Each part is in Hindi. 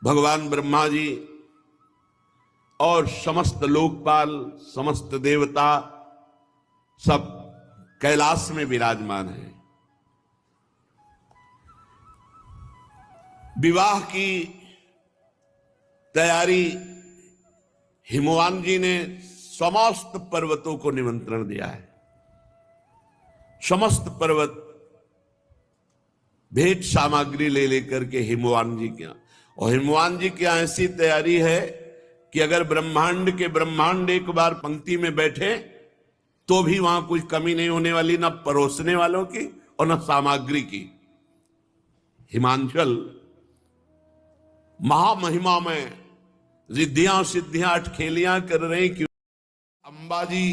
भगवान ब्रह्मा जी और समस्त लोकपाल, समस्त देवता सब कैलाश में विराजमान हैं। विवाह की तैयारी हिमवान जी ने समस्त पर्वतों को निमंत्रण दिया है। समस्त पर्वत भेंट सामग्री ले लेकर के हिमवान जी के यहाँ, और हिमवान जी की ऐसी तैयारी है कि अगर ब्रह्मांड के ब्रह्मांड एक बार पंक्ति में बैठे तो भी वहां कोई कमी नहीं होने वाली, ना परोसने वालों की और ना सामग्री की। हिमांचल महामहिमा में रिद्धियां सिद्धियां अटखेलियां कर रहे, क्यों? अंबाजी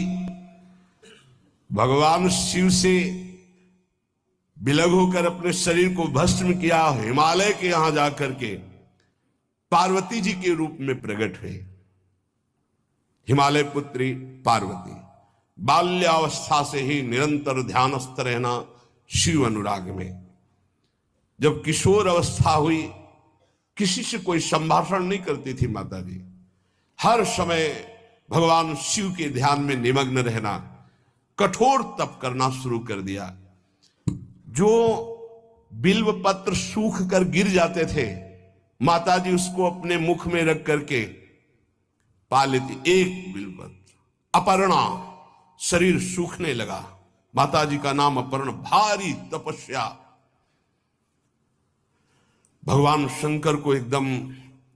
भगवान शिव से विलग होकर अपने शरीर को भस्म किया, हिमालय के यहां जाकर के पार्वती जी के रूप में प्रकट हुए। हिमालय पुत्री पार्वती बाल्यावस्था से ही निरंतर ध्यानस्थ रहना शिव अनुराग में। जब किशोर अवस्था हुई, किसी से कोई संभाषण नहीं करती थी माता जी, हर समय भगवान शिव के ध्यान में निमग्न रहना, कठोर तप करना शुरू कर दिया। जो बिल्व पत्र सूख कर गिर जाते थे, माता जी उसको अपने मुख में रख करके पा लेती। एक बिल्व पत्र, अपर्णा, शरीर सूखने लगा। माता जी का नाम अपर्णा। भारी तपस्या। भगवान शंकर को एकदम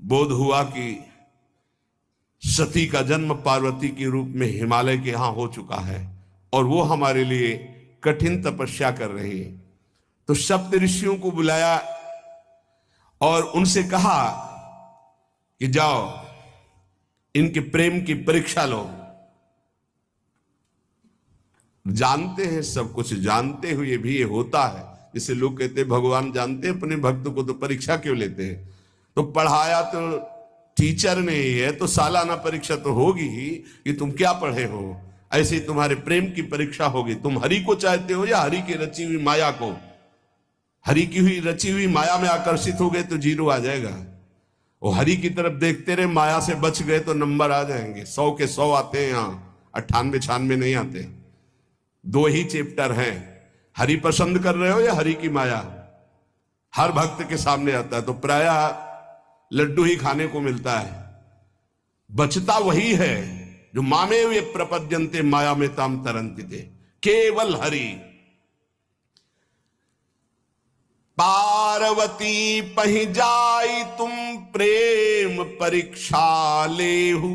बोध हुआ कि सती का जन्म पार्वती के रूप में हिमालय के यहां हो चुका है और वो हमारे लिए कठिन तपस्या कर रही है। तो सप्त ऋषियों को बुलाया और उनसे कहा कि जाओ इनके प्रेम की परीक्षा लो। जानते हैं, सब कुछ जानते हुए भी ये होता है। जैसे लोग कहते हैं भगवान जानते हैं अपने भक्त को, तो परीक्षा क्यों लेते हैं? तो पढ़ाया तो टीचर ने ही है, तो सालाना परीक्षा तो होगी ही कि तुम क्या पढ़े हो। ऐसे ही तुम्हारे प्रेम की परीक्षा होगी। तुम हरि को चाहते हो या हरि की रची हुई माया को? हरि की हुई रची हुई माया में आकर्षित हो गए तो जीरो आ जाएगा। वो हरि की तरफ देखते रहे, माया से बच गए तो नंबर आ जाएंगे। 100 के 100 आते हैं, यहाँ 98 96 नहीं आते। दो ही चैप्टर हैं, हरि पसंद कर रहे हो या हरि की माया। हर भक्त के सामने आता है तो प्रायः लड्डू ही खाने को मिलता है। बचता वही है जो मामे वे प्रपद्यन्ते माया में ताम तरंति थे, केवल हरि। पार्वती पहि जाई तुम प्रेम परीक्षा लेहु,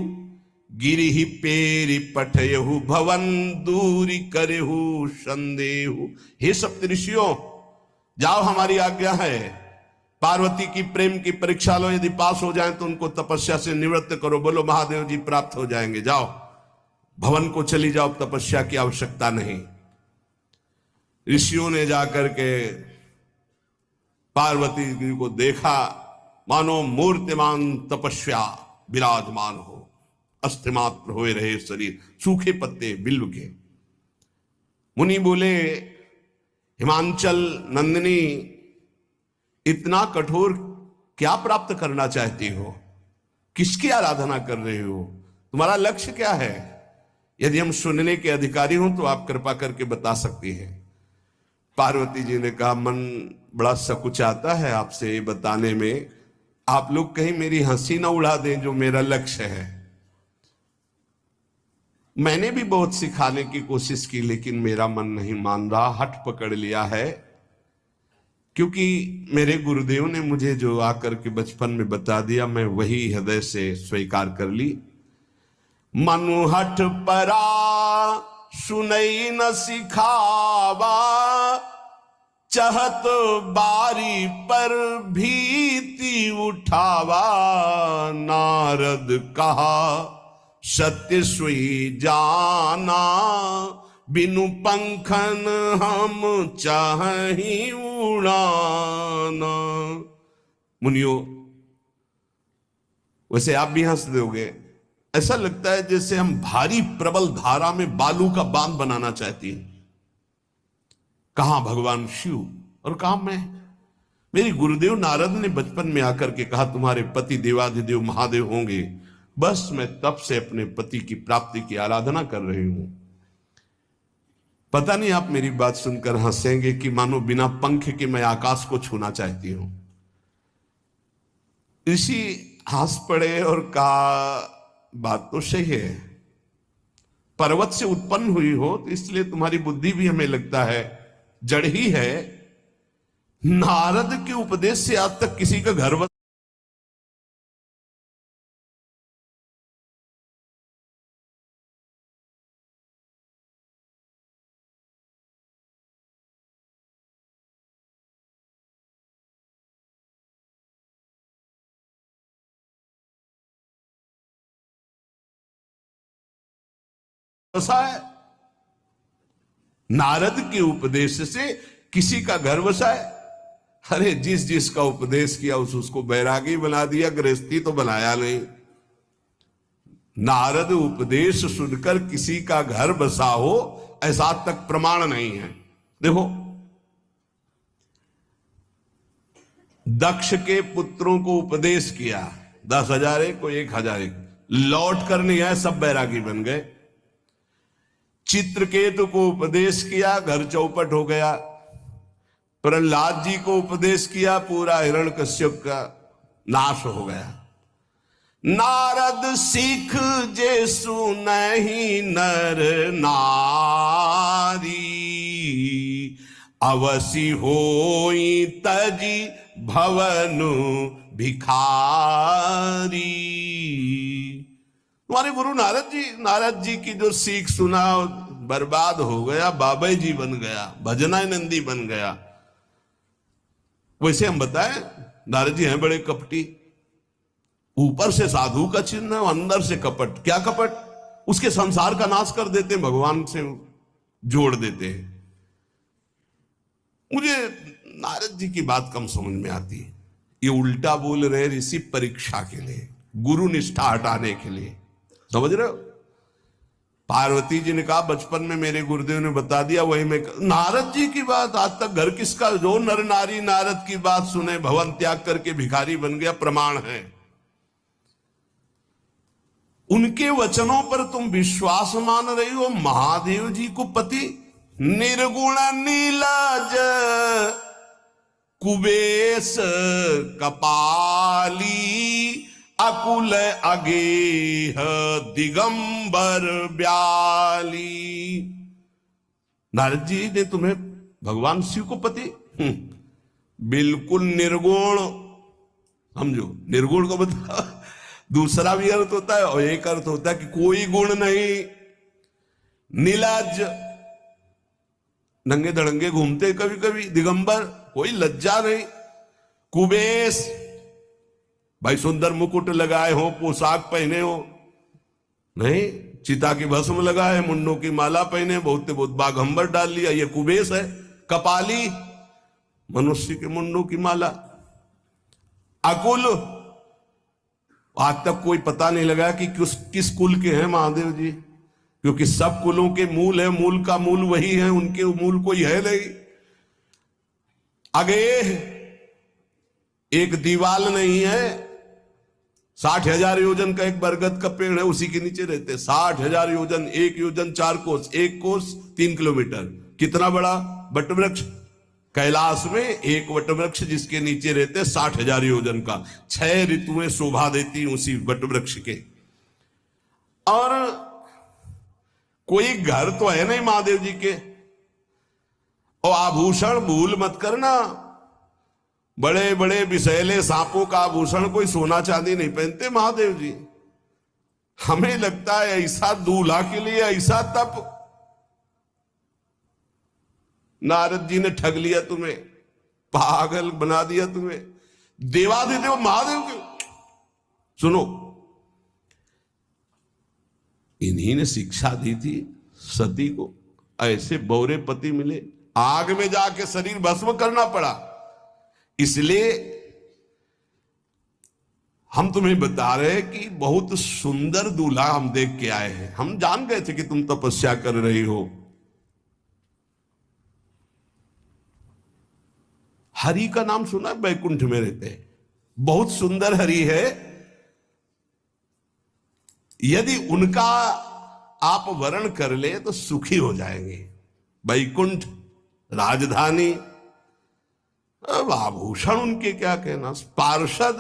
गिरिहि पेरि पठयहु भवन दूरी करेहु संदेहु। हे सप्तऋषियों, जाओ, हमारी आज्ञा है। पार्वती की प्रेम की परीक्षा लो, यदि पास हो जाए तो उनको तपस्या से निवृत्त करो। बोलो महादेव जी प्राप्त हो जाएंगे। जाओ भवन को चली जाओ, तपस्या की आवश्यकता नहीं। ऋषियों ने जाकर के पार्वती जी को देखा, मानो मूर्तिमान तपस्या विराजमान हो, अस्थिमात्र हुए रहे शरीर, सूखे पत्ते बिल्व के। मुनि बोले, हिमांचल नंदिनी, इतना कठोर क्या प्राप्त करना चाहती हो? किसकी आराधना कर रहे हो? तुम्हारा लक्ष्य क्या है? यदि हम सुनने के अधिकारी हों तो आप कृपा करके बता सकती हैं। पार्वती जी ने कहा, मन बड़ा सकुचाता है आपसे ये बताने में। आप लोग कहीं मेरी हंसी ना उड़ा दें जो मेरा लक्ष्य है। मैंने भी बहुत सिखाने की कोशिश की, लेकिन मेरा मन नहीं मान रहा, हठ पकड़ लिया है। क्योंकि मेरे गुरुदेव ने मुझे जो आकर के बचपन में बता दिया, मैं वही हृदय से स्वीकार कर ली। मनु हठ परा सुनई न सिखावा, चहत बारी पर भीति उठावा। नारद कहा सत्य सोई जाना, बिनु पंखन हम चाहि उड़ाना। मुनियो, वैसे आप भी हंस दोगे। ऐसा लगता है जैसे हम भारी प्रबल धारा में बालू का बांध बनाना चाहती हैं। कहां भगवान शिव और कहां मैं? मेरी गुरुदेव नारद ने बचपन में आकर के कहा तुम्हारे पति देवाधिदेव महादेव होंगे, बस मैं तब से अपने पति की प्राप्ति की आराधना कर रही हूं। पता नहीं आप मेरी बात सुनकर हंसेंगे कि मानो बिना पंख के मैं आकाश को छूना चाहती हूं। ऋषि हंस पड़े और कहा बात तो सही है, पर्वत से उत्पन्न हुई हो तो इसलिए तुम्हारी बुद्धि भी हमें लगता है जड़ ही है। नारद के उपदेश से आज तक किसी का घर बसा है। नारद के उपदेश से किसी का घर बसा है? अरे जिस जिसका उपदेश किया उसको बैरागी बना दिया, गृहस्थी तो बनाया नहीं। नारद उपदेश सुनकर किसी का घर बसा हो ऐसा तक प्रमाण नहीं है। देखो दक्ष के पुत्रों को उपदेश किया, 10,000 को 1,000 लौट कर नहीं आए, सब बैरागी बन गए। चित्रकेतु को उपदेश किया, घर चौपट हो गया। प्रहलाद जी को उपदेश किया, पूरा हिरण्यकश्यप का नाश हो गया। नारद सिख जे सुनहि नर नारी, अवसि होई तजी भवनु भिखारी। तुम्हारे गुरु नारद जी की जो सीख सुना बर्बाद हो गया, बाबा जी बन गया, भजनानंदी बन गया। वैसे हम बताएं नारद जी हैं बड़े कपटी, ऊपर से साधु का चिन्ह, अंदर से कपट। क्या कपट? उसके संसार का नाश कर देते, भगवान से जोड़ देते हैं। मुझे नारद जी की बात कम समझ में आती है। ये उल्टा बोल रहे ऋषि परीक्षा के लिए, गुरु निष्ठा हटाने के लिए, समझ रहे हो? पार्वती जी ने कहा बचपन में मेरे गुरुदेव ने बता दिया, वही मैं। नारद जी की बात आज तक घर किसका? जो नर नारी नारद की बात सुने भवन त्याग करके भिखारी बन गया, प्रमाण है। उनके वचनों पर तुम विश्वास मान रही हो। महादेव जी को पति निर्गुण नीलाज कुबेश कपाली, अकुल अगेह दिगंबर ब्याली। नारद जी ने तुम्हें भगवान शिव को पति बिल्कुल निर्गुण समझो। निर्गुण को बता, दूसरा भी अर्थ होता है और एक अर्थ होता है कि कोई गुण नहीं। नीलाज, नंगे धड़ंगे घूमते कभी कभी। दिगंबर, कोई लज्जा नहीं। कुबेश, भाई सुंदर मुकुट लगाए हो, पोशाक पहने हो, नहीं चिता की भस्म लगाए, मुंडों की माला पहने, बहुत बाघंबर डाल लिया, ये कुबेश है। कपाली, मनुष्य के मुंडों की माला। अकुल, आज तक कोई पता नहीं लगा कि किस कुल के हैं महादेव जी, क्योंकि सब कुलों के मूल है, मूल का मूल वही है, उनके मूल कोई है नहीं। आगे एक दीवाल नहीं है, 60,000 योजन का एक बरगद का पेड़ है, उसी के नीचे रहते। 60,000 योजन, 1 योजन 4 कोस, 1 कोस 3 किलोमीटर। कितना बड़ा वटवृक्ष? कैलाश में एक वटवृक्ष जिसके नीचे रहते 60,000 योजन का। 6 ऋतुएं शोभा देती उसी वटवृक्ष के। और कोई घर तो है नहीं महादेव जी के। और आभूषण भूल मत करना, बड़े बड़े विषैले सांपों का आभूषण कोई सोना चांदी नहीं पहनते महादेव जी। हमें लगता है ऐसा दूल्हा के लिए ऐसा तप। नारद जी ने ठग लिया तुम्हें, पागल बना दिया तुम्हें। देवाधिदेव महादेव के सुनो, इन्हीं ने शिक्षा दी थी सती को। ऐसे बौरे पति मिले, आग में जाके शरीर भस्म करना पड़ा। इसलिए हम तुम्हें बता रहे हैं कि बहुत सुंदर दूल्हा हम देख के आए हैं। हम जान गए थे कि तुम तपस्या कर रही हो। हरि का नाम सुना है? बैकुंठ में रहते हैं, बहुत सुंदर हरि है। यदि उनका आप वर्ण कर ले तो सुखी हो जाएंगे। बैकुंठ राजधानी, अब आभूषण उनके क्या कहना, पार्षद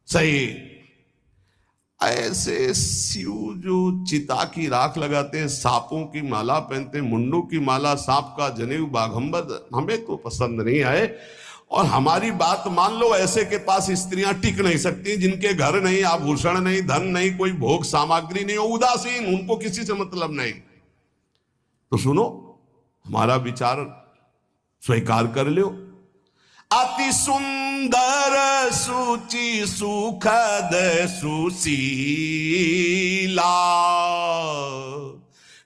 सही। ऐसे शिव जो चिता की राख लगाते हैं, सांपों की माला पहनते हैं, मुंडों की माला, सांप का जनेऊ, बाघंबर, हमें तो पसंद नहीं आए। और हमारी बात मान लो, ऐसे के पास स्त्रियां टिक नहीं सकती जिनके घर नहीं, आभूषण नहीं, धन नहीं, कोई भोग सामग्री नहीं, उदासीन, उनको किसी से मतलब नहीं। तो सुनो, हमारा विचार स्वीकार कर लो। अति सुंदर सुचि सुखद सुशीला,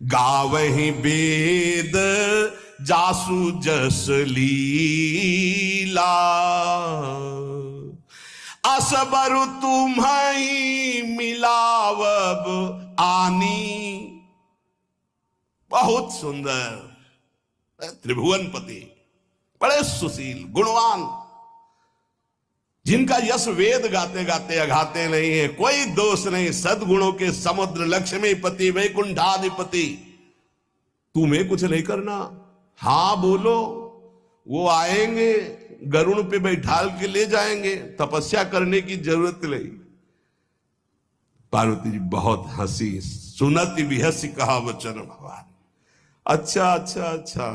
गावहि वेद जासु जस लीला, असबर तुम्हें मिलावब आनी। बहुत सुंदर त्रिभुवनपति, बड़े सुशील गुणवान, जिनका यश वेद गाते गाते अघाते नहीं है, कोई दोष नहीं, सद्गुणों के समुद्र, लक्ष्मीपति, वैकुंठाधिपति। तुम्हें कुछ नहीं करना, हाँ बोलो, वो आएंगे, गरुड़ पे बैठाल के ले जाएंगे, तपस्या करने की जरूरत नहीं। पार्वती जी बहुत हंसी, सुनति बिहसी कहा वचन भगवान। अच्छा अच्छा अच्छा,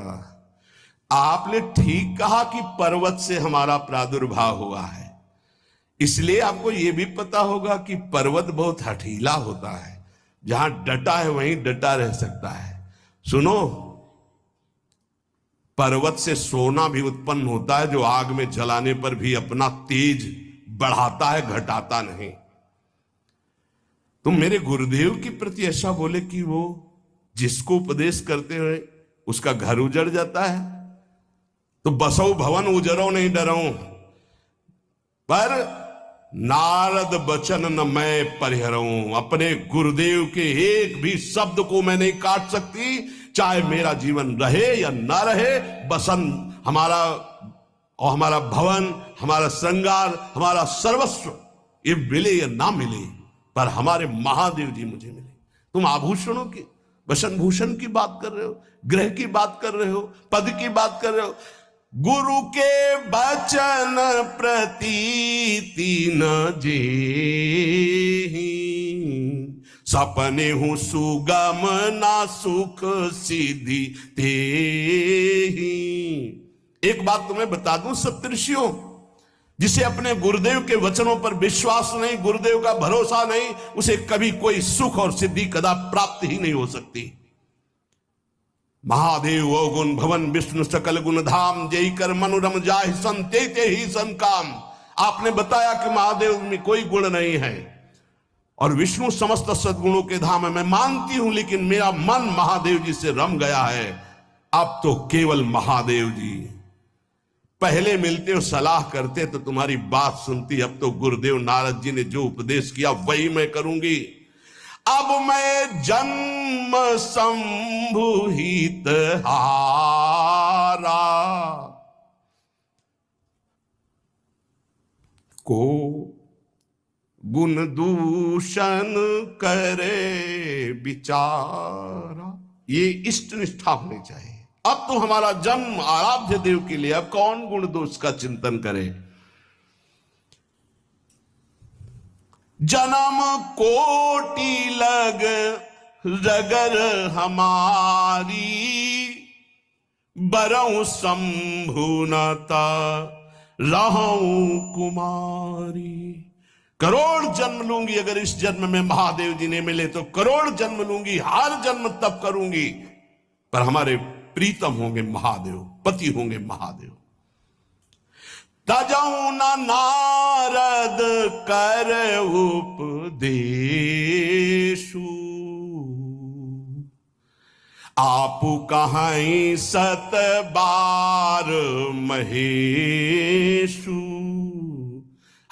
आपने ठीक कहा कि पर्वत से हमारा प्रादुर्भाव हुआ है, इसलिए आपको यह भी पता होगा कि पर्वत बहुत हठीला होता है, जहां डटा है वहीं डटा रह सकता है। सुनो, पर्वत से सोना भी उत्पन्न होता है, जो आग में जलाने पर भी अपना तेज बढ़ाता है, घटाता नहीं। तुम मेरे गुरुदेव के प्रति ऐसा बोले कि वो जिसको उपदेश करते हुए उसका घर उजड़ जाता है, तो बसो भवन उजरो नहीं डरो, पर नारद बचन न मैं परिहरऊं। अपने गुरुदेव के एक भी शब्द को मैं नहीं काट सकती, चाहे मेरा जीवन रहे या ना रहे। बसन हमारा और हमारा भवन, हमारा श्रृंगार, हमारा सर्वस्व, ये मिले या ना मिले, पर हमारे महादेव जी मुझे मिले। तुम आभूषणों की, वसन भूषण की बात कर रहे हो, ग्रह की बात कर रहे हो, पद की बात कर रहे हो। गुरु के वचन प्रतीति न जेहि, सपने हूं सुगम ना सुख सिद्धि तेहि। एक बात तुम्हें बता दूं सप्तऋषियों, जिसे अपने गुरुदेव के वचनों पर विश्वास नहीं, गुरुदेव का भरोसा नहीं, उसे कभी कोई सुख और सिद्धि कदा प्राप्त ही नहीं हो सकती। महादेव गुण भवन विष्णु सकल गुण धाम, जय कर मनोरम जाहि संते ही सन काम। आपने बताया कि महादेव में कोई गुण नहीं है और विष्णु समस्त सद्गुणों के धाम है, मैं मानती हूं, लेकिन मेरा मन महादेव जी से रम गया है। अब तो केवल महादेव जी, पहले मिलते हो सलाह करते तो तुम्हारी बात सुनती, अब तो गुरुदेव नारद जी ने जो उपदेश किया वही मैं करूंगी। अब मैं जन्म संभुहित हारा, को गुण दूषण करे विचारा। ये इष्ट निष्ठा होनी चाहिए। अब तो हमारा जन्म आराध्य देव के लिए, अब कौन गुण दोष का चिंतन करे। जन्म कोटि लग रगर हमारी, बरऊ शंभुनता रहूं कुमारी। करोड़ जन्म लूंगी, अगर इस जन्म में महादेव जी ने मिले तो करोड़ जन्म लूंगी, हर जन्म तब करूंगी, पर हमारे प्रीतम होंगे महादेव, पति होंगे महादेव। तजऊ न नारद कर उपदेशु, आपु कहीं सत बार महेशु।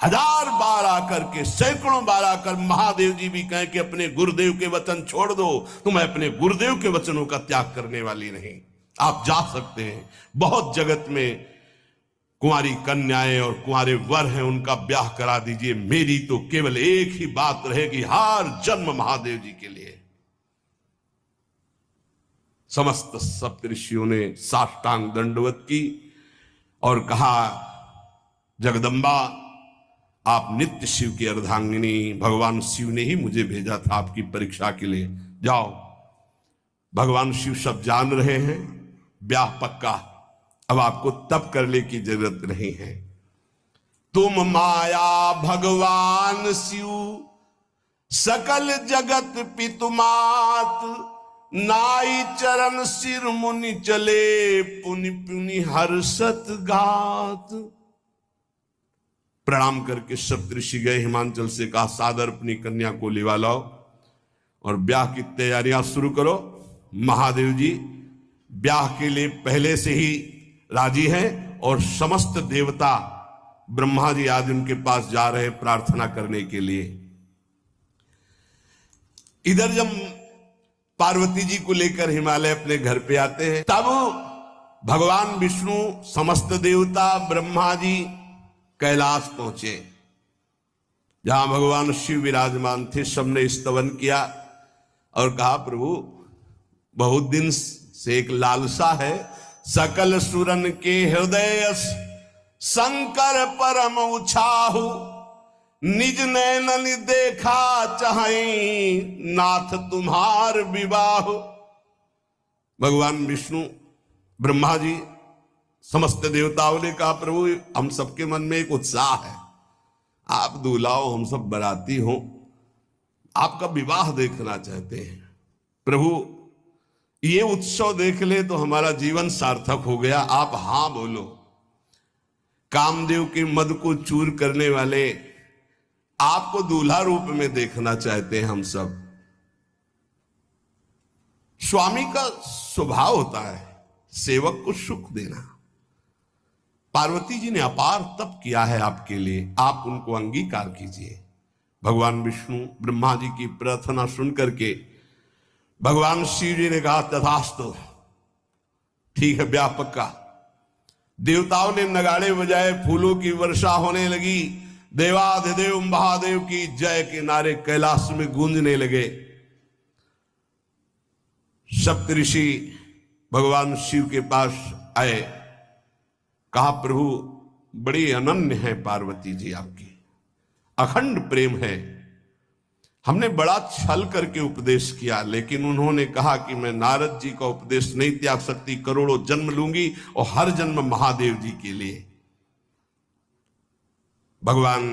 हजार बार आकर के, सैकड़ों बार आकर महादेव जी भी कहें कि अपने गुरुदेव के वचन छोड़ दो, तो मैं अपने गुरुदेव के वचनों का त्याग करने वाली नहीं। आप जा सकते हैं, बहुत जगत में कुंवारी कन्याएं और कुंवारे वर हैं उनका ब्याह करा दीजिए। मेरी तो केवल एक ही बात रहेगी, हर जन्म महादेव जी के लिए। समस्त सप्तऋषियों ने साष्टांग दंडवत की और कहा, जगदम्बा आप नित्य शिव की अर्धांगिनी, भगवान शिव ने ही मुझे भेजा था आपकी परीक्षा के लिए। जाओ, भगवान शिव सब जान रहे हैं, ब्याह पक्का, अब आपको तप करने की जरूरत नहीं है। तुम माया भगवान शिव सकल जगत पितुमात, नाई चरण सिर मुनि चले, पुनि पुनि हर्षत गात। प्रणाम करके सप्तऋषि गए, हिमांचल से कहा सादर अपनी कन्या को लिवा लाओ और ब्याह की तैयारियां शुरू करो। महादेव जी ब्याह के लिए पहले से ही राजी हैं और समस्त देवता ब्रह्मा जी आदि उनके पास जा रहे प्रार्थना करने के लिए। इधर जब पार्वती जी को लेकर हिमालय अपने घर पे आते हैं, तब भगवान विष्णु, समस्त देवता, ब्रह्मा जी कैलाश पहुंचे, जहां भगवान शिव विराजमान थे। सबने स्तवन किया और कहा, प्रभु बहुत दिन से एक लालसा है, सकल सुरन के हृदय शंकर परम उछाहु, निज नैनन देखा चाहे नाथ तुम्हार विवाह। भगवान विष्णु, ब्रह्मा जी, समस्त देवताओं ने कहा, प्रभु हम सबके मन में एक उत्साह है, आप दूल्हा हो, हम सब बराती हो, आपका विवाह देखना चाहते हैं। प्रभु ये उत्सव देख ले तो हमारा जीवन सार्थक हो गया, आप हां बोलो। कामदेव के मद को चूर करने वाले आपको दूल्हा रूप में देखना चाहते हैं हम सब। स्वामी का स्वभाव होता है सेवक को सुख देना। पार्वती जी ने अपार तप किया है आपके लिए, आप उनको अंगीकार कीजिए। भगवान विष्णु, ब्रह्मा जी की प्रार्थना सुन करके भगवान शिव जी ने कहा, तथास्तु, ठीक है, ब्याह पक्का। देवताओं ने नगाड़े बजाए, फूलों की वर्षा होने लगी, देवाधिदेव महादेव की जय के नारे कैलाश में गूंजने लगे। सप्तऋषि भगवान शिव के पास आए, कहा, प्रभु बड़ी अनन्य है पार्वती जी आपकी, अखंड प्रेम है। हमने बड़ा छल करके उपदेश किया, लेकिन उन्होंने कहा कि मैं नारद जी का उपदेश नहीं त्याग सकती, करोड़ों जन्म लूंगी और हर जन्म महादेव जी के लिए। भगवान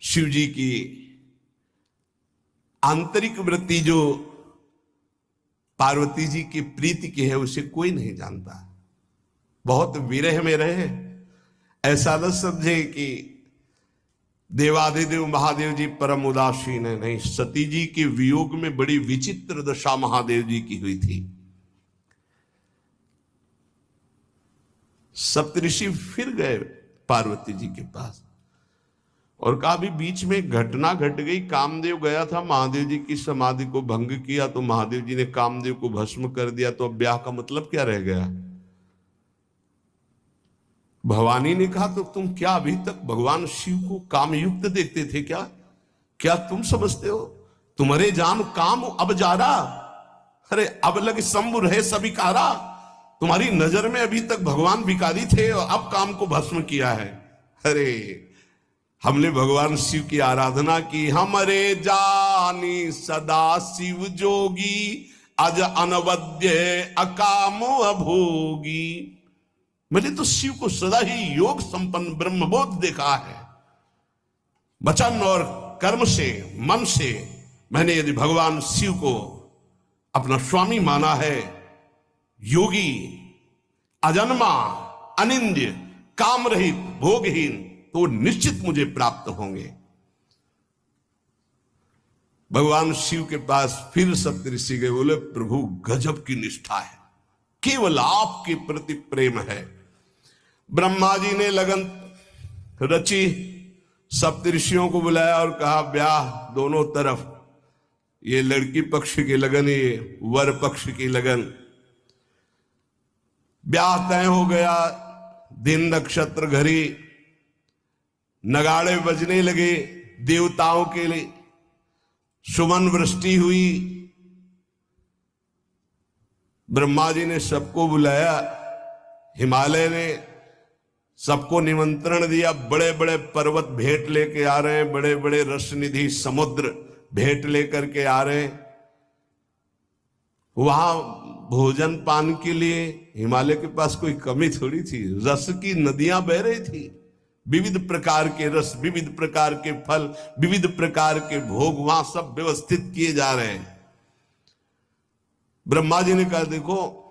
शिव जी की आंतरिक वृत्ति जो पार्वती जी की प्रीति की है, उसे कोई नहीं जानता। बहुत विरह में रहे, ऐसा न समझे कि देवाधिदेव महादेव जी परम उदासीन है, नहीं। सती जी के वियोग में बड़ी विचित्र दशा महादेव जी की हुई थी। सप्तऋषि फिर गए पार्वती जी के पास और कहा, भी बीच में घटना घट गई, कामदेव गया था महादेव जी की समाधि को भंग किया, तो महादेव जी ने कामदेव को भस्म कर दिया, तो अब ब्याह का मतलब क्या रह गया। भवानी ने कहा, तो तुम क्या अभी तक भगवान शिव को कामयुक्त देखते थे क्या? क्या तुम समझते हो तुम्हारे जान काम अब जा रहा? अरे अब लग शंभु रहे सभी कारा। तुम्हारी नजर में अभी तक भगवान भिखारी थे और अब काम को भस्म किया है। अरे हमने भगवान शिव की आराधना की, हमरे जानी सदा शिव जोगी, अज अनवद्य अकामो अभोगी। मैंने तो शिव को सदा ही योग संपन्न ब्रह्मबोध देखा है। वचन और कर्म से, मन से मैंने यदि भगवान शिव को अपना स्वामी माना है, योगी, अजन्मा, अनिंद्य, काम रहित, भोगहीन, तो निश्चित मुझे प्राप्त होंगे। भगवान शिव के पास फिर सप्तऋषि गए, बोले प्रभु गजब की निष्ठा है, केवल आपके प्रति प्रेम है। ब्रह्मा जी ने लगन रची, सप्तऋषियों को बुलाया और कहा ब्याह दोनों तरफ, ये लड़की पक्ष की लगन, ये वर पक्ष की लगन। ब्याह तय हो गया, दिन नक्षत्र घड़ी, नगाड़े बजने लगे देवताओं के लिए, सुमन वृष्टि हुई। ब्रह्मा जी ने सबको बुलाया, हिमालय ने सबको निमंत्रण दिया। बड़े बड़े पर्वत भेंट लेके आ रहे हैं, बड़े बड़े रसनिधि समुद्र भेंट लेकर के आ रहे हैं। वहां भोजन पान के लिए हिमालय के पास कोई कमी थोड़ी थी, रस की नदियां बह रही थी। विविध प्रकार के रस, विविध प्रकार के फल, विविध प्रकार के भोग वहां सब व्यवस्थित किए जा रहे हैं। ब्रह्मा जी ने कहा, देखो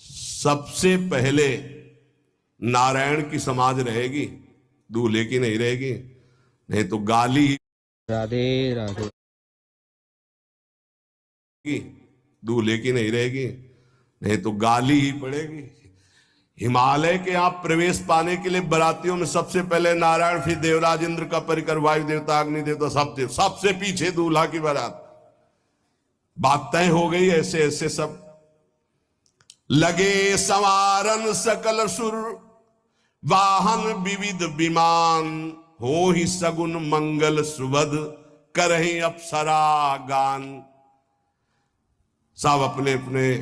सबसे पहले नारायण की समाज रहेगी, दूल्हे की नहीं रहेगी, नहीं तो गाली। राधे राधे। दूल्हे की नहीं रहेगी, नहीं तो गाली ही पड़ेगी। हिमालय के आप प्रवेश पाने के लिए बरातियों में सबसे पहले नारायण, फिर देवराज इंद्र का परिकर, वायु देवता, अग्नि देवता, सबसे पीछे दूल्हा की बारात। बात तय हो गई। ऐसे ऐसे सब लगे संवारन सकल सुर, वाहन विविध विमान, हो ही सगुन मंगल सुबद, करहि अप्सरा गान। सब अपने अपने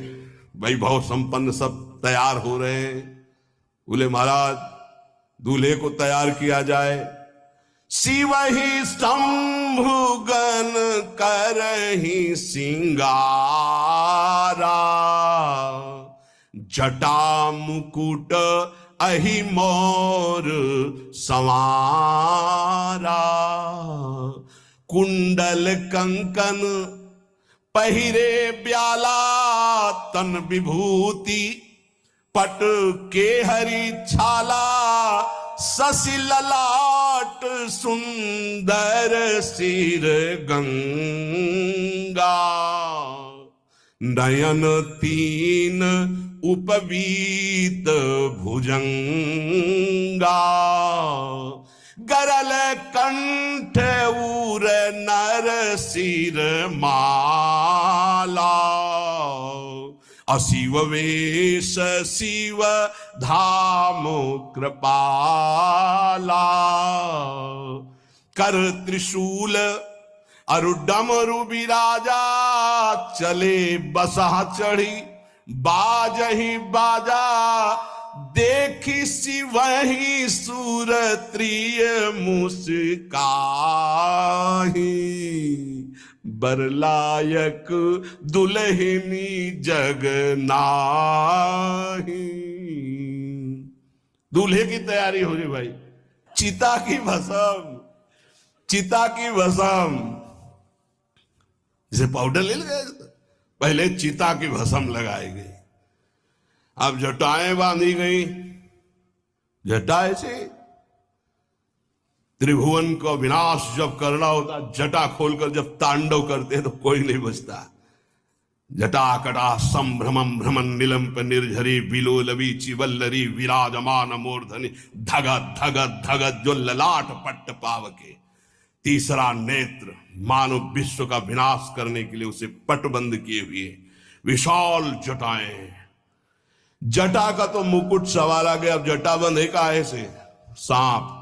वैभव संपन्न सब तैयार हो रहे हैं। बोले महाराज दूल्हे को तैयार किया जाए। शिव ही शंभुगन करहि सिंगारा, जटा मुकुट अहि मोर संवारा, कुंडल कंकन पहिरे ब्याला, तन विभूति पट के हरि छाला, शशि ललाट सुंदर सिर गंगा, नयन तीन उपवीत भुजंगा, गरल कंठ उर नर सिर माला, अशिव वेश शिव धाम कृपाला, कर त्रिशूल अरु डमरु विराजा, चले बसहा चढ़ी बाजही बाजा, देखी शिवहि सूरत्रिय मुस्काही, बरलायक दुल्हनी जग नाही। दूल्हे की तैयारी हो रही भाई। चिता की भस्म, चिता की भस्म, जैसे पाउडर ले गए, पहले चिता की भस्म लगाई गई। अब जटाएं बांधी गई। जटा से त्रिभुवन को विनाश जब करना होता, जटा खोलकर जब तांडव करते हैं तो कोई नहीं बचता। जटा कटा संभ्रमम भ्रमण निलंप निर्झरी, बिलोलवी चिवल्लरी, विराजमान मूर्धनि, धगत धगत धगत जो ललाट पट्ट पावके। तीसरा नेत्र मानव विश्व का विनाश करने के लिए उसे पटबंद किए हुए विशाल जटाएं। जटा का तो मुकुट सवार आ गया। अब जटा बंध है का ऐसे सांप,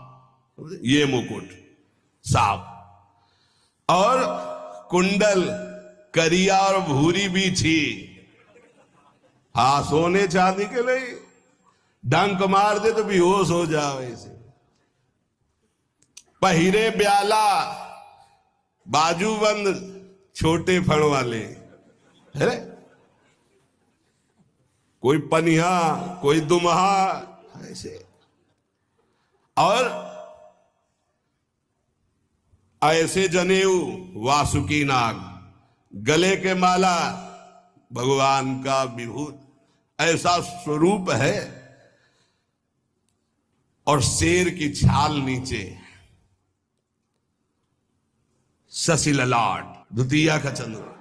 ये मुकुट सांप, और कुंडल करिया और भूरी भी थी। हाँ, सोने चांदी के लिए डंक मार दे तो बेहोश हो जाओ ऐसे। पहिरे ब्याला, बाजूबंद छोटे फण वाले, है कोई पनिहा, कोई दुमहा ऐसे, और ऐसे जनेऊ वासुकी नाग, गले के माला भगवान का विभूत, ऐसा स्वरूप है। और शेर की छाल नीचे, शशि ललाट, द्वितीया का चंद्रमा,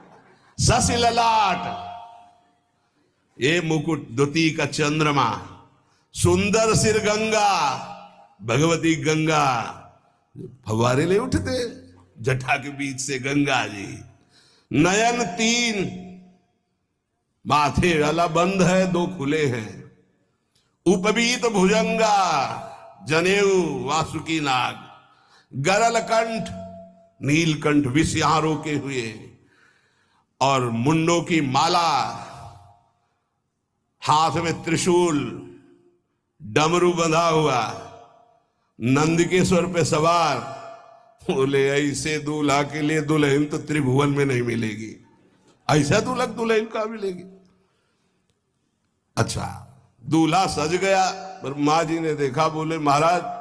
शशि ललाट, ये मुकुट द्वितीय का चंद्रमा, सुंदर सिर गंगा, भगवती गंगा, फव्वारे ले उठते जटा के बीच से गंगा जी। नयन तीन, माथे वाला बंद है, दो खुले हैं, उपवीत भुजंगा जनेऊ वासुकी नाग, गरल कंठ नीलकंठ विष यहां रोके हुए, और मुंडों की माला, हाथ में त्रिशूल, डमरू बंधा हुआ, नंदकेश्वर पे सवार। बोले ऐसे दूल्हा के लिए दुल्हन तो त्रिभुवन में नहीं मिलेगी, ऐसा दुल्हन का मिलेगी। अच्छा, दूल्हा सज गया, ब्रह्मा जी ने देखा, बोले महाराज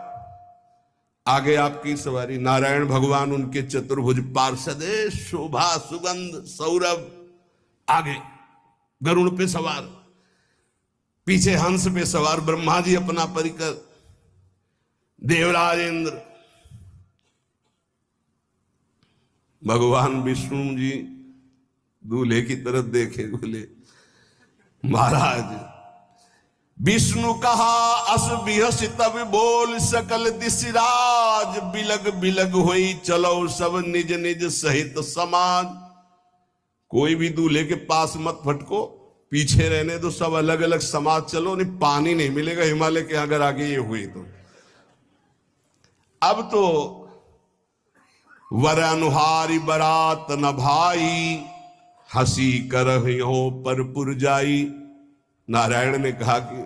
आगे आपकी सवारी। नारायण भगवान उनके चतुर्भुज पार्षद, शोभा सुगंध सौरभ, आगे गरुड़ पे सवार, पीछे हंस पे सवार ब्रह्मा जी अपना परिकर, देवराज इंद्र, भगवान विष्णु जी दूल्हे की तरफ देखे, बोले महाराज विष्णु कहा अस बिहस तब बोल सकल दिशराज, बिलग बिलग होई चलो सब निज निज सहित समाज। कोई भी दूल्हे के पास मत फटको, पीछे रहने दो, सब अलग अलग समाज चलो, नहीं पानी नहीं मिलेगा हिमालय के अगर आगे ये हुई तो। अब तो वर अनुहारी बरात न भाई, हंसी करहियो पर पुर जाई। नारायण ने कहा कि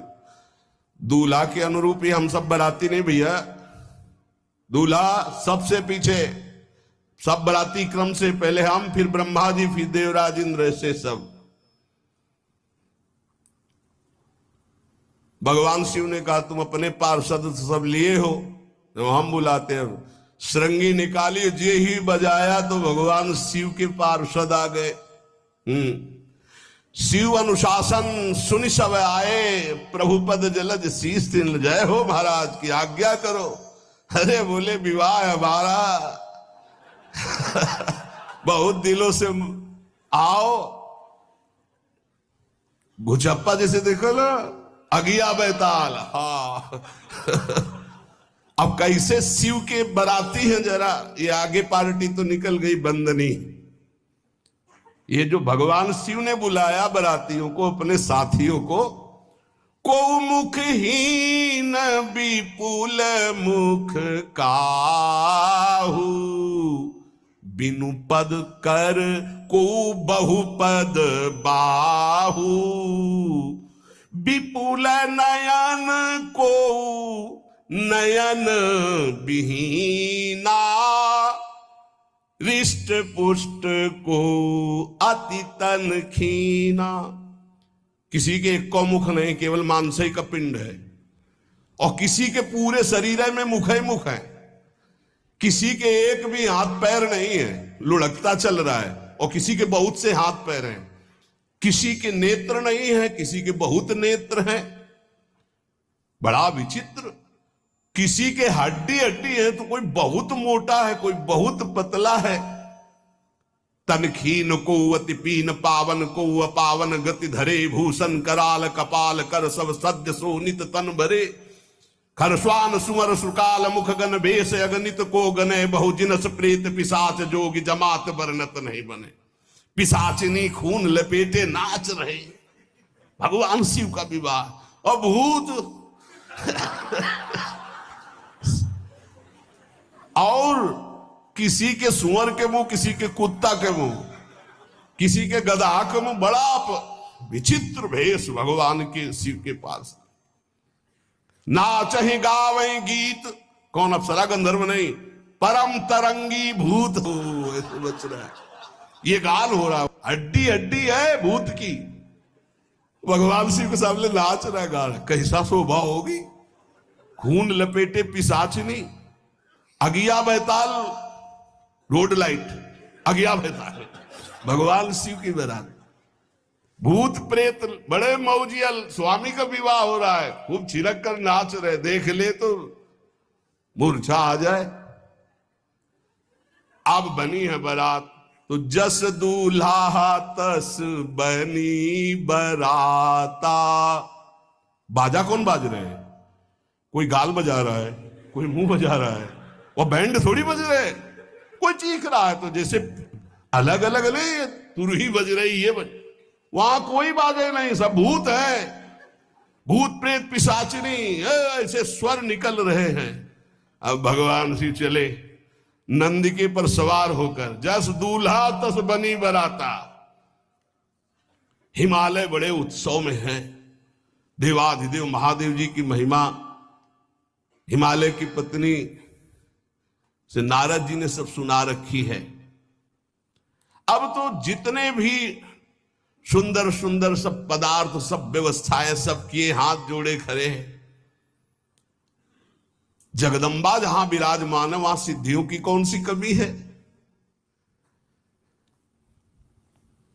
दूल्हा के अनुरूप ही हम सब बराती नहीं भैया, दूल्हा सबसे पीछे, सब बराती क्रम से पहले हम, फिर ब्रह्मा जी, फिर देवराज इंद्र, ऐसे सब। भगवान शिव ने कहा तुम अपने पार्षद सब लिए हो, तो हम बुलाते हैं। श्रृंगी निकाली, जे ही बजाया तो भगवान शिव के पार्षद आ गए। शिव अनुशासन सुनि सब आए, प्रभु पद जलज शीस तिन, जय हो महाराज की आज्ञा करो। अरे बोले विवाह हमारा बहुत दिलों से आओ। घुचप्पा जैसे देखो ना, अगिया बैताल, हाँ अब कैसे शिव के बराती हैं, जरा ये आगे पार्टी तो निकल गई बंदनी। ये जो भगवान शिव ने बुलाया बरातियों को, अपने साथियों को मुखहीन विपुल मुख काहू, बिनु पद कर को बहुपद बाहू, विपुल नयन को नयन विहीना, रिष्ट पुष्ट को अति तन खीना। किसी के एक को मुख नहीं, केवल मांसई का पिंड है, और किसी के पूरे शरीर में मुख है। किसी के एक भी हाथ पैर नहीं है, लुढ़कता चल रहा है, और किसी के बहुत से हाथ पैर हैं। किसी के नेत्र नहीं है, किसी के बहुत नेत्र हैं, बड़ा विचित्र। किसी के हड्डी है तो कोई बहुत मोटा है, कोई बहुत पतला है। तनखीन को अति पीन, पावन को अपावन, गति धरे भूषण कराल, कपाल कर सब सद्य सोनित तन भरे। खरस्वान सुमर सुकाल, मुख गन भेष अगणित को गने, बहुजिनस प्रेत पिशाच जोगी, जमात वर्णत नहीं बने। पिशाचिनी खून लपेटे नाच रहे, भगवान शिव का विवाह। और भूत और किसी के सुअर के मुंह, किसी के कुत्ता के मुंह, किसी के गधा के मुंह, बड़ा विचित्र भेष भगवान के शिव के पास। नाचहि गावे गीत, कौन अप्सरा गंधर्व नहीं, परम तरंगी भूत हो, ऐसे बच रहा है। ये गान हो रहा, हड्डी हड्डी है भूत की, भगवान शिव के सामने नाच रहा है, गा रहा है। कैसा शोभा होगी, खून लपेटे पिशाचिनी, अगिया बैताल, रोड लाइट, अगिया बैताल, भगवान शिव की बारात। भूत प्रेत बड़े मौजियल, स्वामी का विवाह हो रहा है, खूब छिड़क कर नाच रहे, देख ले तो मूर्छा आ जाए। अब बनी है बारात, तो जस दूल्हा तस बनी बराता। बाजा कौन बाज रहे हैं? कोई गाल बजा रहा है, कोई मुंह बजा रहा है, और बैंड थोड़ी बज रहे, कोई चीख रहा है। तो जैसे अलग अलग नहीं, तुरही बज रही, ये बज, वहां कोई बाजे नहीं, सब भूत है। भूत प्रेत पिशाचिनी ऐसे स्वर निकल रहे हैं। अब भगवान श्री चले नंदिके पर सवार होकर, जस दूल्हा तस बनी बराता। हिमालय बड़े उत्सव में है। देवाधिदेव महादेव जी की महिमा हिमालय की पत्नी से नारद जी ने सब सुना रखी है। अब तो जितने भी सुंदर सुंदर सब पदार्थ, सब व्यवस्थाएं, सब किए, हाथ जोड़े खड़े हैं। जगदम्बा जहां विराजमान है वहां सिद्धियों की कौन सी कमी है।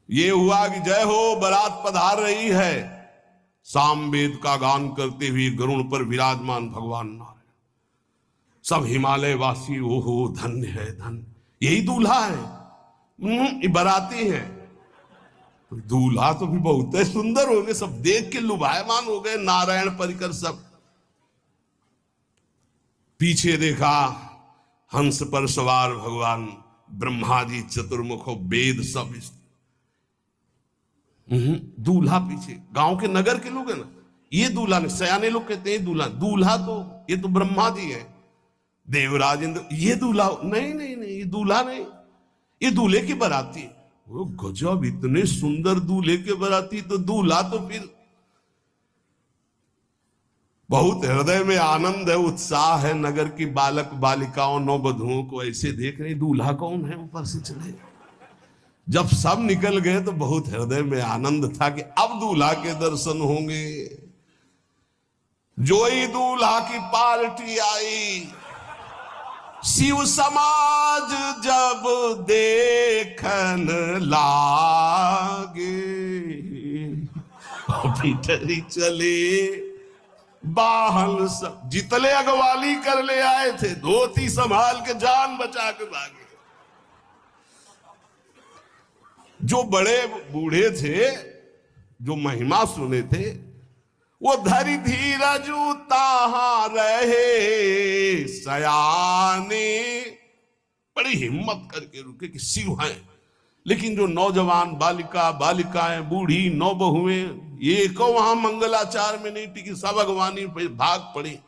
ये हुआ कि जय हो बारात पधार रही है, सामवेद का गान करते हुए गरुड़ पर विराजमान भगवान नारायण। सब हिमालय वासी ओहो धन्य है धन्य, यही दूल्हा है। बाराती है, दूल्हा तो भी बहुत सुंदर हो गए, सब देख के लुभायमान हो गए। नारायण परिकर सब। पीछे देखा हंस पर सवार भगवान ब्रह्मा जी चतुर्मुख, वेद सब। दूल्हा पीछे, गांव के नगर के लोग है ना, ये दूल्हा नहीं, सयाने लोग कहते हैं दूल्हा। दूल्हा तो ये तो ब्रह्मा जी है, देवराज इंद्र। ये दूल्हा नहीं नहीं नहीं, ये दूल्हा नहीं, ये दूल्हे की बाराती। वो गजब, इतने सुंदर दूल्हे के बाराती, तो दूल्हा तो फिर बहुत हृदय में आनंद है, उत्साह है। नगर की बालक बालिकाओं नौबधुओं को ऐसे देख रहे, दूल्हा कौन है ऊपर से चले। जब सब निकल गए तो बहुत हृदय में आनंद था कि अब दूल्हा के दर्शन होंगे। जोई दूल्हा की पार्टी आई, शिव समाज जब देखन लागे, भीतरी चले बाहन सब। जितने अगवाली कर ले आए थे, धोती संभाल के जान बचा के भागे। जो बड़े बूढ़े थे, जो महिमा सुने थे, वो धरी धीरज ताहा रहे सयाने। बड़ी हिम्मत करके रुके कि शिव हैं। लेकिन जो नौजवान बालिकाएं, बूढ़ी नौबहुएं, ये को वहां मंगलाचार में नहीं टिकी, सब अगवानी पे भाग पड़ी।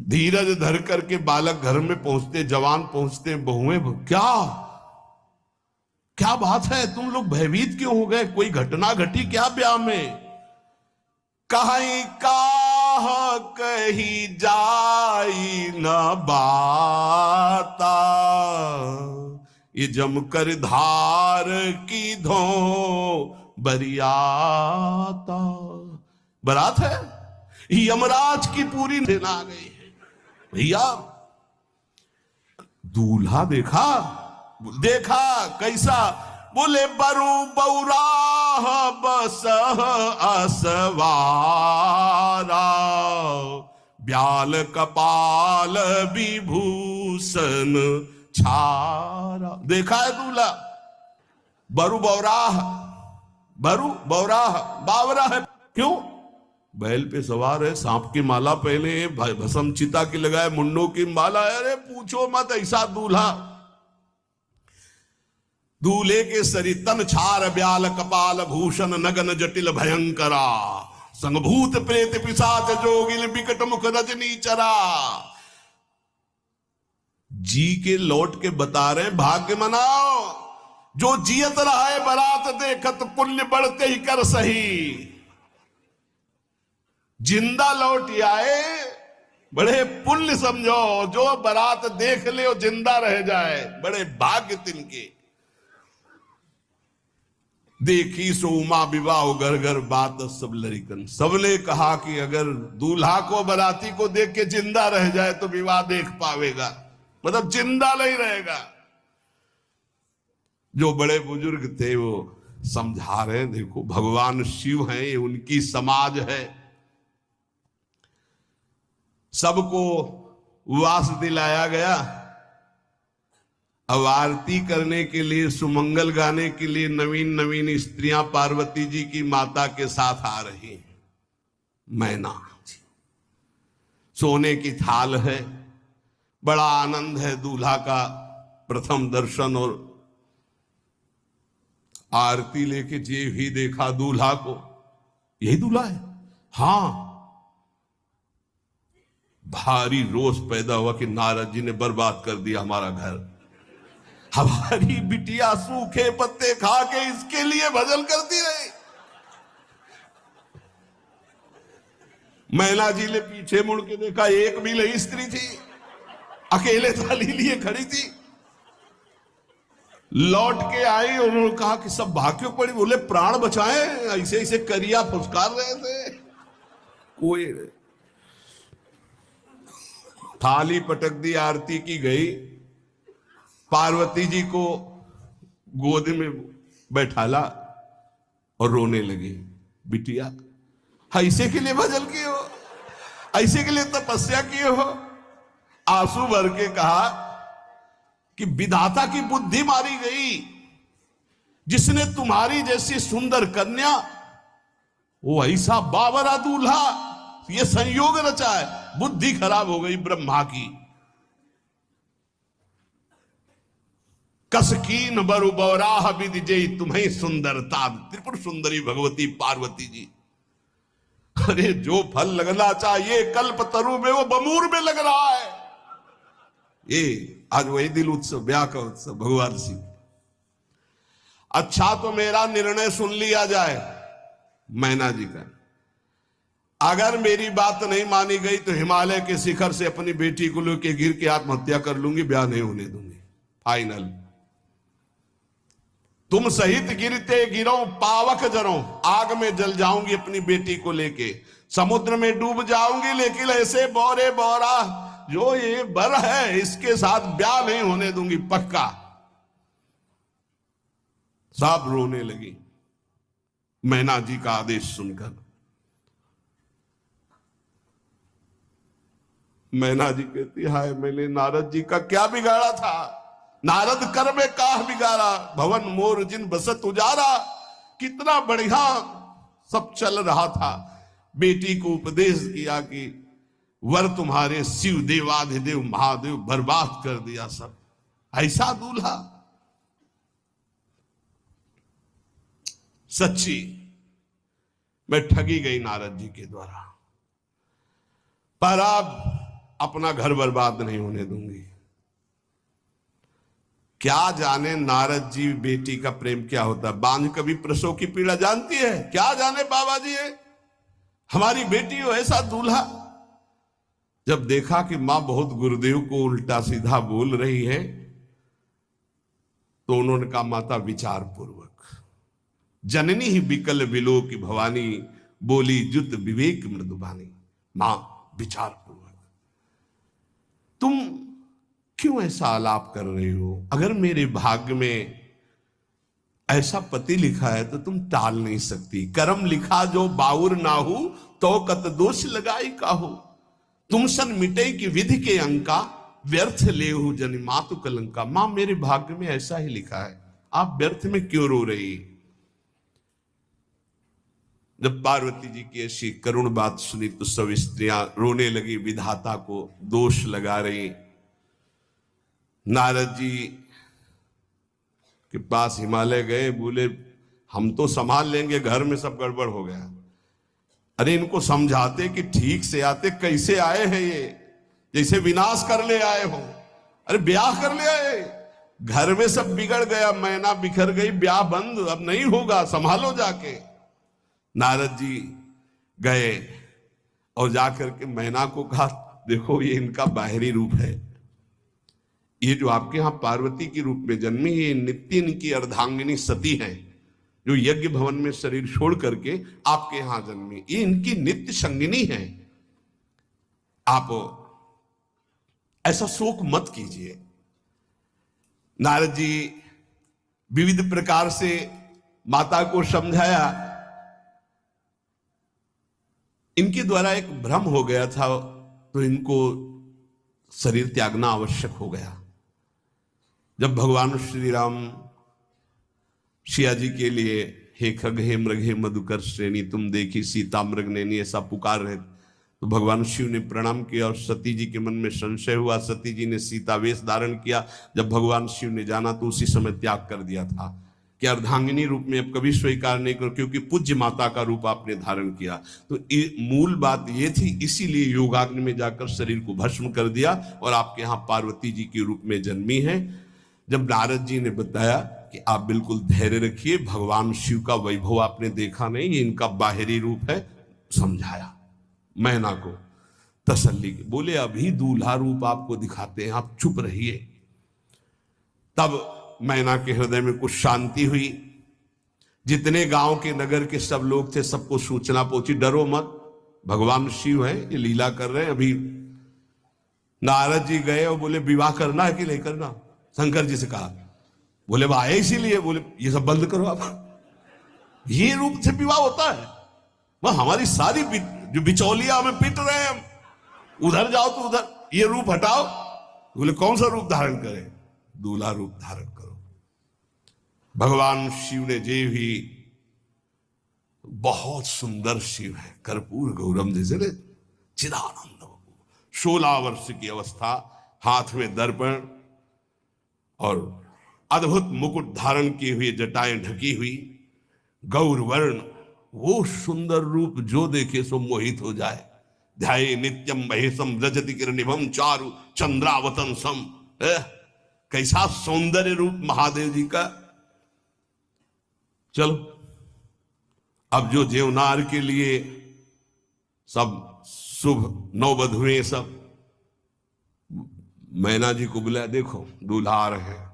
धीरज धर करके बालक घर में पहुंचते, जवान पहुंचते, बहुएं, क्या बात है, तुम लोग भयभीत क्यों हो गए? कोई घटना घटी क्या ब्याह में? कहीं काह कही जाई न बाता, ये जमकर धार की धो बरियाता। बारात है, यमराज की पूरी सेना आ गई है। भैया दूल्हा देखा कैसा? बोले बरु बौराह बस असवारा, ब्याल कपाल विभूषण छारा। देखा है दूल्हा? बरु बौराह, बावरा है। क्यों? बैल पे सवार है, सांप की माला पहने, भस्म चिता की लगाए, मुंडों की माला। अरे पूछो मत, ऐसा दूल्हा। दूल्हे के शरीर तन छार ब्याल कपाल भूषण नगन जटिल भयंकरा, संगभूत प्रेत पिशाच जोगिल विकट मुख रजनी चरा। जी के लौट के बता रहे, भाग्य मनाओ, जो जियत रहा है बारात देखत, पुण्य बढ़ते ही कर सही। जिंदा लौट आए, बड़े पुण्य समझो। जो बारात देख ले और जिंदा रह जाए, बड़े भाग्य तिनके। देखी सो उमा विवाह घर घर बात सब लड़िकन। सबने कहा कि अगर दूल्हा को बाराती को देख के जिंदा रह जाए तो विवाह देख पावेगा, मतलब जिंदा नहीं रहेगा। जो बड़े बुजुर्ग थे वो समझा रहे, देखो भगवान शिव हैं, ये उनकी समाज है। सबको वास दिलाया गया। अब आरती करने के लिए, सुमंगल गाने के लिए नवीन नवीन स्त्रियां पार्वती जी की माता के साथ आ रही हैं। मैना सोने की थाल है, बड़ा आनंद है। दूल्हा का प्रथम दर्शन और आरती लेके जे भी देखा दूल्हा को, यही दूल्हा है? हाँ। भारी रोष पैदा हुआ कि नारद जी ने बर्बाद कर दिया हमारा घर। हमारी बिटिया सूखे पत्ते खा के इसके लिए भजन करती रही। मैना जी ने पीछे मुड़ के देखा, एक भी नहीं स्त्री थी, अकेले थाली लिए खड़ी थी। लौट के आई और उन्होंने कहा कि सब भाग्यों पड़ी। बोले प्राण बचाए, ऐसे ऐसे करिया फुसकार रहे थे। कोई थाली पटक दी, आरती की गई, पार्वती जी को गोद में बैठाला और रोने लगी। बिटिया ऐसे के लिए भजन किए हो, ऐसे के लिए तपस्या किए हो? आंसू भर के कहा कि विधाता की बुद्धि मारी गई। जिसने तुम्हारी जैसी सुंदर कन्या, वो ऐसा बावरा दूल्हा, ये संयोग रचा है। बुद्धि खराब हो गई ब्रह्मा की। कसकीन बरु बौराह विधि जय तुम्हें सुंदरता। त्रिपुर सुंदरी भगवती पार्वती जी। अरे जो फल लगना चाहिए कल्प तरु में, वो बमूर में लग रहा है। ये आज वही दिल उत्सव, ब्याह का उत्सव भगवान सिंह। अच्छा तो मेरा निर्णय सुन लिया जाए मैना जी का। अगर मेरी बात नहीं मानी गई तो हिमालय के शिखर से अपनी बेटी को लेकर गिर के आत्महत्या कर लूंगी, ब्याह नहीं होने दूंगी। फाइनल। तुम सहित गिरते गिरो पावक जरो, आग में जल जाऊंगी अपनी बेटी को लेके, समुद्र में डूब जाऊंगी, लेकिन ऐसे बोरे बोरा जो ये बर है इसके साथ ब्याह नहीं होने दूंगी, पक्का। सब रोने लगी मैना जी का आदेश सुनकर। मैना जी कहती, हाय मैंने नारद जी का क्या बिगाड़ा था? नारद कर में काह बिगाड़ा, भवन मोर जिन बसत उजारा। कितना बढ़िया सब चल रहा था। बेटी को उपदेश किया कि वर तुम्हारे शिव देवाधिदेव महादेव, बर्बाद कर दिया सब। ऐसा दूल्हा? सच्ची मैं ठगी गई नारद जी के द्वारा, पर अब अपना घर बर्बाद नहीं होने दूंगी। क्या जाने नारद जी बेटी का प्रेम क्या होता है। बांझ कभी प्रसव की पीड़ा जानती है? क्या जाने बाबा जी है हमारी बेटी हो ऐसा दूल्हा। जब देखा कि मां बहुत गुरुदेव को उल्टा सीधा बोल रही है, तो उन्होंने कहा, माता विचार पूर्वक। जननी ही विकल विलो की भवानी, बोली जुत विवेक मृदुबानी। मां विचार पूर्वक, तुम क्यों ऐसा आलाप कर रही हो? अगर मेरे भाग्य में ऐसा पति लिखा है तो तुम टाल नहीं सकती। कर्म लिखा जो बाउर ना हो, तो कत दोष लगाई काहू। तुम सन मिटे की विधि के अंका, व्यर्थ ले हो जन मातु कलंका। मां मेरे भाग्य में ऐसा ही लिखा है, आप व्यर्थ में क्यों रो रही? जब पार्वती जी की ऐसी करुण बात सुनी तो सब स्त्रियां रोने लगी, विधाता को दोष लगा रही। नारद जी के पास हिमालय गए, बोले हम तो संभाल लेंगे, घर में सब गड़बड़ हो गया। अरे इनको समझाते कि ठीक से आते, कैसे आए हैं ये, जैसे विनाश कर ले आए हो। अरे ब्याह कर ले आए, घर में सब बिगड़ गया, मैना बिखर गई, ब्याह बंद, अब नहीं होगा, संभालो जाके। नारद जी गए और जाकर के मैना को कहा, देखो ये इनका बाहरी रूप है, ये जो आपके यहां पार्वती के रूप में जन्मी, ये नित्य इनकी अर्धांगिनी सती है, जो यज्ञ भवन में शरीर छोड़ करके आपके यहां जन्मी, ये इनकी नित्य संगिनी है। आप ऐसा शोक मत कीजिए। नारद जी विविध प्रकार से माता को समझाया। इनके द्वारा एक भ्रम हो गया था, तो इनको शरीर त्यागना आवश्यक हो गया। जब भगवान श्री राम सिया जी के लिए हे खग हे मृग हे मधुकर श्रेणी तुम देखी सीता मृग नैनी ऐसा पुकार रहे, तो भगवान शिव ने प्रणाम किया और सती जी के मन में संशय हुआ। सती जी ने सीता वेश धारण किया। जब भगवान शिव ने जाना तो उसी समय त्याग कर दिया था। कि अर्धांगिनी रूप में अब कभी स्वीकार नहीं करो, क्योंकि पूज्य माता का रूप आपने धारण किया। तो मूल बात ये थी, इसीलिए योगाग्नि में जाकर शरीर को भस्म कर दिया और आपके यहाँ पार्वती जी के रूप में जन्मी है। जब नारद जी ने बताया कि आप बिल्कुल धैर्य रखिए, भगवान शिव का वैभव आपने देखा नहीं, ये इनका बाहरी रूप है, समझाया मैना को, तसल्ली की। बोले अभी दूल्हा रूप आपको दिखाते हैं, आप चुप रहिए। तब मैना के हृदय में कुछ शांति हुई। जितने गांव के नगर के सब लोग थे, सबको सूचना पहुंची, डरो मत, भगवान शिव है, ये लीला कर रहे हैं। अभी नारद जी गए और बोले विवाह करना है कि नहीं करना, शंकर जी से कहा। बोले आए इसीलिए, बोले ये सब बंद करो आप, ये रूप से विवाह होता है? वह हमारी सारी जो बिचौलिया हमें पीट रहे हैं, उधर जाओ तो उधर, ये रूप हटाओ। बोले कौन सा रूप धारण करें? दूल्हा रूप धारण करो। भगवान शिव ने जे भी, बहुत सुंदर शिव है, कर्पूर गौरम जैसे चिदानंद, 16 वर्ष की अवस्था, हाथ में दर्पण और अद्भुत मुकुट धारण किए हुए, जटाएं ढकी हुई, गौर वर्ण, वो सुंदर रूप जो देखे सो मोहित हो जाए। ध्याये नित्यम महेशम रजति किरणिभम चारु चंद्रावतन सम। कैसा सौंदर्य रूप महादेव जी का। चलो अब जो जेवनार के लिए सब शुभ नववधुएं सब मैना जी को बुलाया, देखो दूल्हा आ रहे हैं,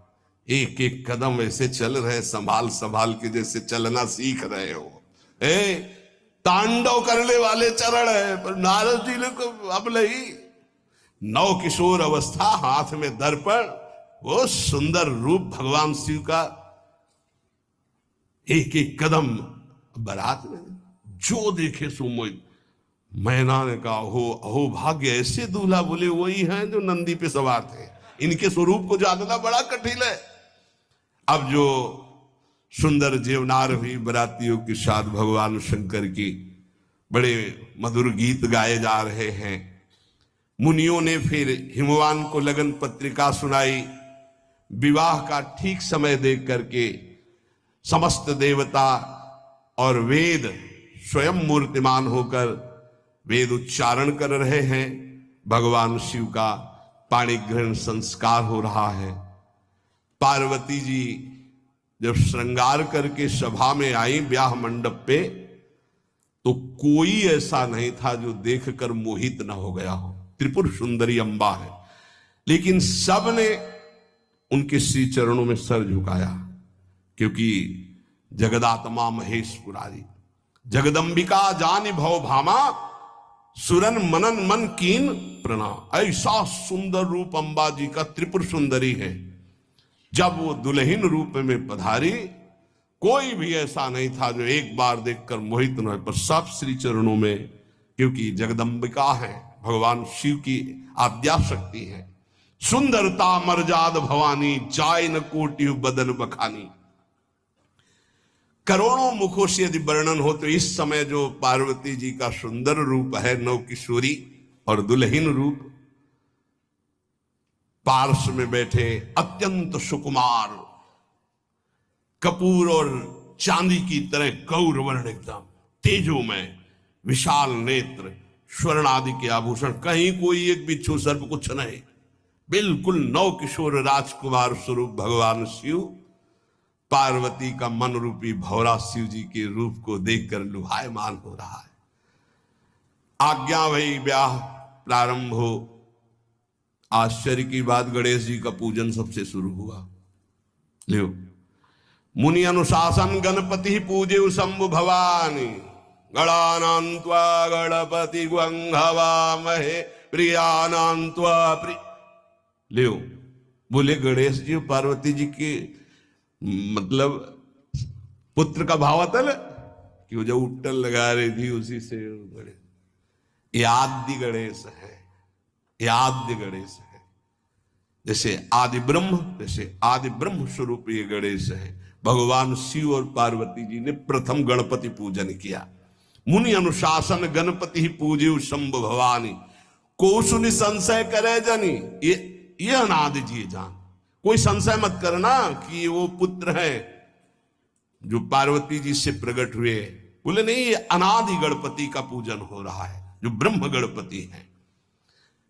एक एक कदम ऐसे चल रहे, संभाल संभाल के जैसे चलना सीख रहे हो। तांडव करने वाले चरण है, पर नारद जी ने को अब नहीं, नव किशोर अवस्था, हाथ में दर्पण, वो सुंदर रूप भगवान शिव का, एक एक कदम बारात में जो देखे सो मोहित। मैना ने कहा हो अहो भाग्य, ऐसे दूल्हा। बोले वही हैं जो नंदी पे सवार थे, इनके स्वरूप को जानना बड़ा कठिन है। अब जो सुंदर जेवनार हुई बरातियों के साथ भगवान शंकर की बड़े मधुर गीत गाए जा रहे हैं। मुनियों ने फिर हिमवान को लगन पत्रिका सुनाई। विवाह का ठीक समय देख करके समस्त देवता और वेद स्वयं मूर्तिमान होकर वेद उच्चारण कर रहे हैं। भगवान शिव का पाणी ग्रहण संस्कार हो रहा है। पार्वती जी जब श्रृंगार करके सभा में आई ब्याह मंडप पे, तो कोई ऐसा नहीं था जो देखकर मोहित न हो गया हो। त्रिपुर सुंदरी अंबा है, लेकिन सब ने उनके श्री चरणों में सर झुकाया, क्योंकि जगदात्मा महेश पुरारी, जगदंबिका जानि भव भामा, सुरन मनन मन कीन प्रणाम। ऐसा सुंदर रूप अंबा जी का, त्रिपुर सुंदरी है। जब वो दुल्हन रूप में पधारी, कोई भी ऐसा नहीं था जो एक बार देखकर मोहित न हो, पर सब श्री चरणों में, क्योंकि जगदंबिका है, भगवान शिव की आद्या शक्ति है। सुंदरता मर्जाद भवानी, जाय न कोटि बदन बखानी। करोड़ों मुखों से यदि वर्णन हो तो इस समय जो पार्वती जी का सुंदर रूप है, नव किशोरी और दुल्हन रूप, पार्श्व में बैठे अत्यंत सुकुमार, कपूर और चांदी की तरह गौर वर्ण, एकदम तेजोमय, विशाल नेत्र, स्वर्ण आदि के आभूषण, कहीं कोई एक बिच्छू सर्प कुछ नहीं, बिल्कुल नव किशोर राजकुमार स्वरूप भगवान शिव। पार्वती का मन रूपी भौरा शिव जी के रूप को देखकर लुभायमान हो रहा है। आज्ञा भई, ब्याह प्रारंभ हो। आश्चर्य की बात, गणेश जी का पूजन सबसे शुरू हुआ। लियो, मुनि अनुशासन गणपति पूजे शंभु भवानी, गणानान्त्वा गणपति ग्वंघवामहे प्रियानान्त्वा प्रिय। लियो, बोले गणेश जी पार्वती जी के मतलब पुत्र का भाव आता ना, कि वो जो उट्टल लगा रही थी उसी से गणेश, ये आदि गणेश है, ये आद्य गणेश है। जैसे आदि ब्रह्म, जैसे आदि ब्रह्म स्वरूप ये गणेश है। भगवान शिव और पार्वती जी ने प्रथम गणपति पूजन किया। मुनि अनुशासन गणपति ही पूजे शंभु भवानी, को सुनि संशय करे जनी। ये अनादि जी जान, कोई संशय मत करना कि वो पुत्र है, जो पार्वती जी से प्रकट हुए, बोले नहीं, ये अनादि गणपति का पूजन हो रहा है, जो ब्रह्म गणपति हैं।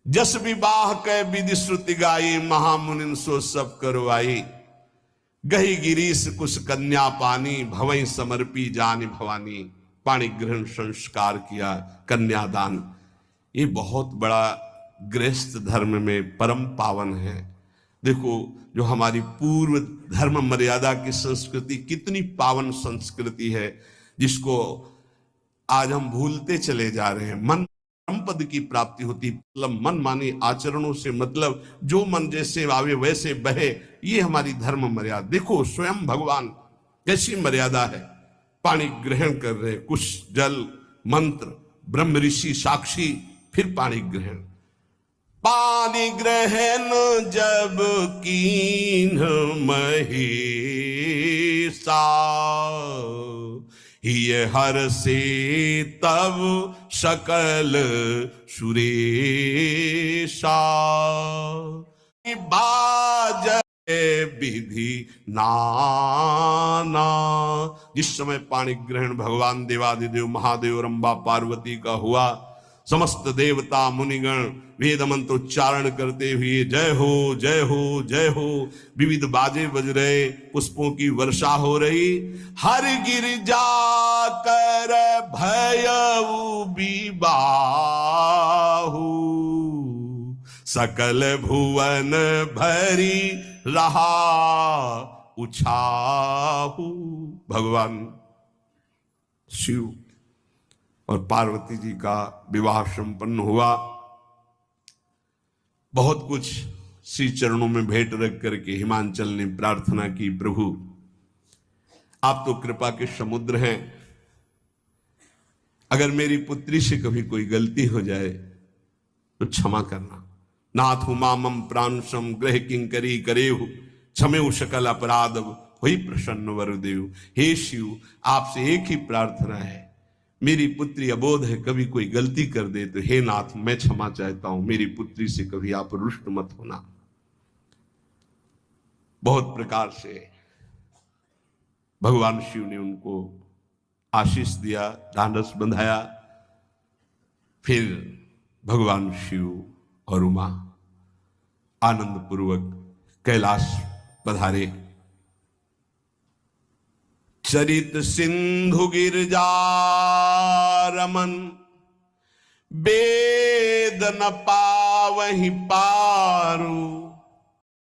जस विवाह कै विधि श्रुति गाई, महामुनिन सो सब करवाई। गही गिरीश कुश कन्या पानी, भवई समर्पी जानी भवानी। पाणी ग्रहण संस्कार किया, कन्यादान। ये बहुत बड़ा गृहस्थ धर्म में परम पावन है। देखो, जो हमारी पूर्व धर्म मर्यादा की संस्कृति कितनी पावन संस्कृति है, जिसको आज हम भूलते चले जा रहे हैं। मन परम पद की प्राप्ति होती, मतलब मन मानी आचरणों से, मतलब जो मन जैसे आवे वैसे बहे, ये हमारी धर्म मर्यादा। देखो स्वयं भगवान कैसी मर्यादा है, पानी ग्रहण कर रहे, कुछ जल मंत्र, ब्रह्म ऋषि साक्षी, फिर पानी ग्रहण। पानी ग्रहण जब कीन महेशा, ये हर से तब सकल सुरेशा। बाज विधि नाना। जिस समय पाणी ग्रहण भगवान देवादिदेव महादेव रंबा पार्वती का हुआ, समस्त देवता मुनिगण वेद मंत्र उच्चारण करते हुए जय हो जय हो जय हो, विविध बाजे बज रहे, पुष्पों की वर्षा हो रही। हर गिरजा कर भयउ विबाहु, सकल भुवन भरी रहा उछाहु। भगवान शिव और पार्वती जी का विवाह संपन्न हुआ। बहुत कुछ श्री चरणों में भेंट रख करके हिमांचल ने प्रार्थना की, प्रभु आप तो कृपा के समुद्र हैं, अगर मेरी पुत्री से कभी कोई गलती हो जाए तो क्षमा करना। नाथ मामम प्रांशम ग्रह किंकरी करेहु, क्षमेउ सकल अपराध हुई प्रसन्न वरुदेव। हे शिव, आपसे एक ही प्रार्थना है, मेरी पुत्री अबोध है, कभी कोई गलती कर दे तो हे नाथ मैं क्षमा चाहता हूं, मेरी पुत्री से कभी आप रुष्ट मत होना। बहुत प्रकार से भगवान शिव ने उनको आशीष दिया, ढांढस बंधाया। फिर भगवान शिव और उमा आनंद पूर्वक कैलाश पधारे। चरित सिंधु गिरजा रमन, वेद न पावहि पारू।